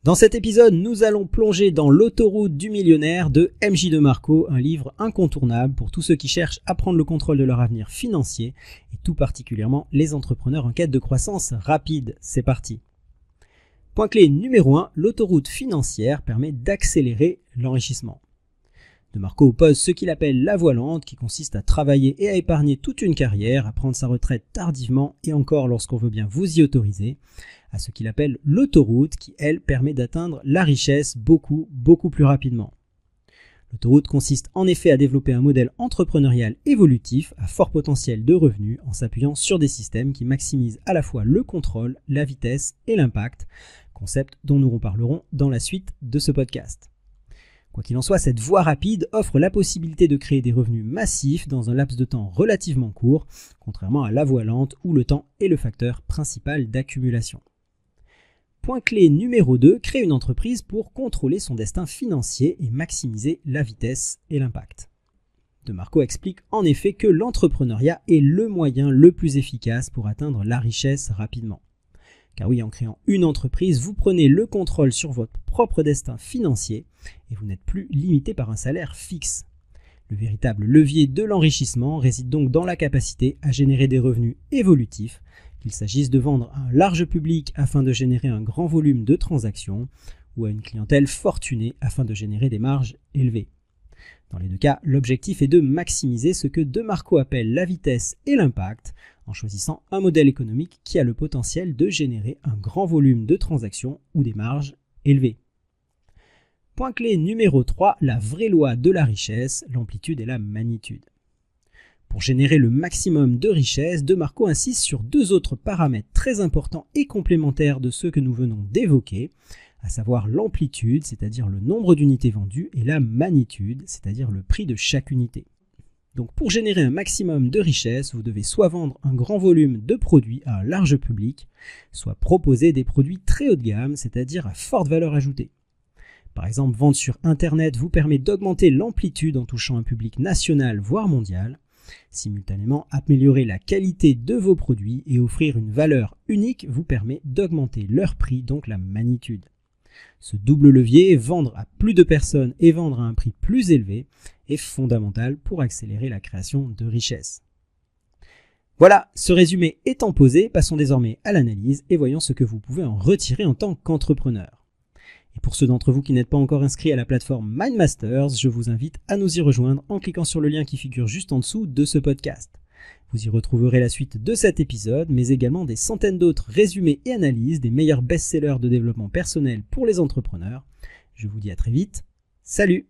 Dans cet épisode, nous allons plonger dans l'autoroute du millionnaire de MJ DeMarco, un livre incontournable pour tous ceux qui cherchent à prendre le contrôle de leur avenir financier et tout particulièrement les entrepreneurs en quête de croissance rapide. C'est parti. Point clé numéro 1, l'autoroute financière permet d'accélérer l'enrichissement. DeMarco oppose ce qu'il appelle la voie lente, qui consiste à travailler et à épargner toute une carrière, à prendre sa retraite tardivement et encore lorsqu'on veut bien vous y autoriser, à ce qu'il appelle l'autoroute qui, elle, permet d'atteindre la richesse beaucoup plus rapidement. L'autoroute consiste en effet à développer un modèle entrepreneurial évolutif à fort potentiel de revenus en s'appuyant sur des systèmes qui maximisent à la fois le contrôle, la vitesse et l'impact, concept dont nous reparlerons dans la suite de ce podcast. Quoi qu'il en soit, cette voie rapide offre la possibilité de créer des revenus massifs dans un laps de temps relativement court, contrairement à la voie lente où le temps est le facteur principal d'accumulation. Point clé numéro 2, créer une entreprise pour contrôler son destin financier et maximiser la vitesse et l'impact. DeMarco explique en effet que l'entrepreneuriat est le moyen le plus efficace pour atteindre la richesse rapidement. Car oui, en créant une entreprise, vous prenez le contrôle sur votre propre destin financier et vous n'êtes plus limité par un salaire fixe. Le véritable levier de l'enrichissement réside donc dans la capacité à générer des revenus évolutifs, qu'il s'agisse de vendre à un large public afin de générer un grand volume de transactions ou à une clientèle fortunée afin de générer des marges élevées. Dans les deux cas, l'objectif est de maximiser ce que DeMarco appelle la vitesse et l'impact en choisissant un modèle économique qui a le potentiel de générer un grand volume de transactions ou des marges élevées. Point clé numéro 3, la vraie loi de la richesse, l'amplitude et la magnitude. Pour générer le maximum de richesse, DeMarco insiste sur deux autres paramètres très importants et complémentaires de ceux que nous venons d'évoquer, à savoir l'amplitude, c'est-à-dire le nombre d'unités vendues, et la magnitude, c'est-à-dire le prix de chaque unité. Donc pour générer un maximum de richesse, vous devez soit vendre un grand volume de produits à un large public, soit proposer des produits très haut de gamme, c'est-à-dire à forte valeur ajoutée. Par exemple, vendre sur Internet vous permet d'augmenter l'amplitude en touchant un public national voire mondial. Simultanément, améliorer la qualité de vos produits et offrir une valeur unique vous permet d'augmenter leur prix, donc la magnitude. Ce double levier, vendre à plus de personnes et vendre à un prix plus élevé, est fondamental pour accélérer la création de richesse. Voilà, ce résumé étant posé, passons désormais à l'analyse et voyons ce que vous pouvez en retirer en tant qu'entrepreneur. Et pour ceux d'entre vous qui n'êtes pas encore inscrits à la plateforme MindMasters, je vous invite à nous y rejoindre en cliquant sur le lien qui figure juste en dessous de ce podcast. Vous y retrouverez la suite de cet épisode, mais également des centaines d'autres résumés et analyses des meilleurs best-sellers de développement personnel pour les entrepreneurs. Je vous dis à très vite. Salut!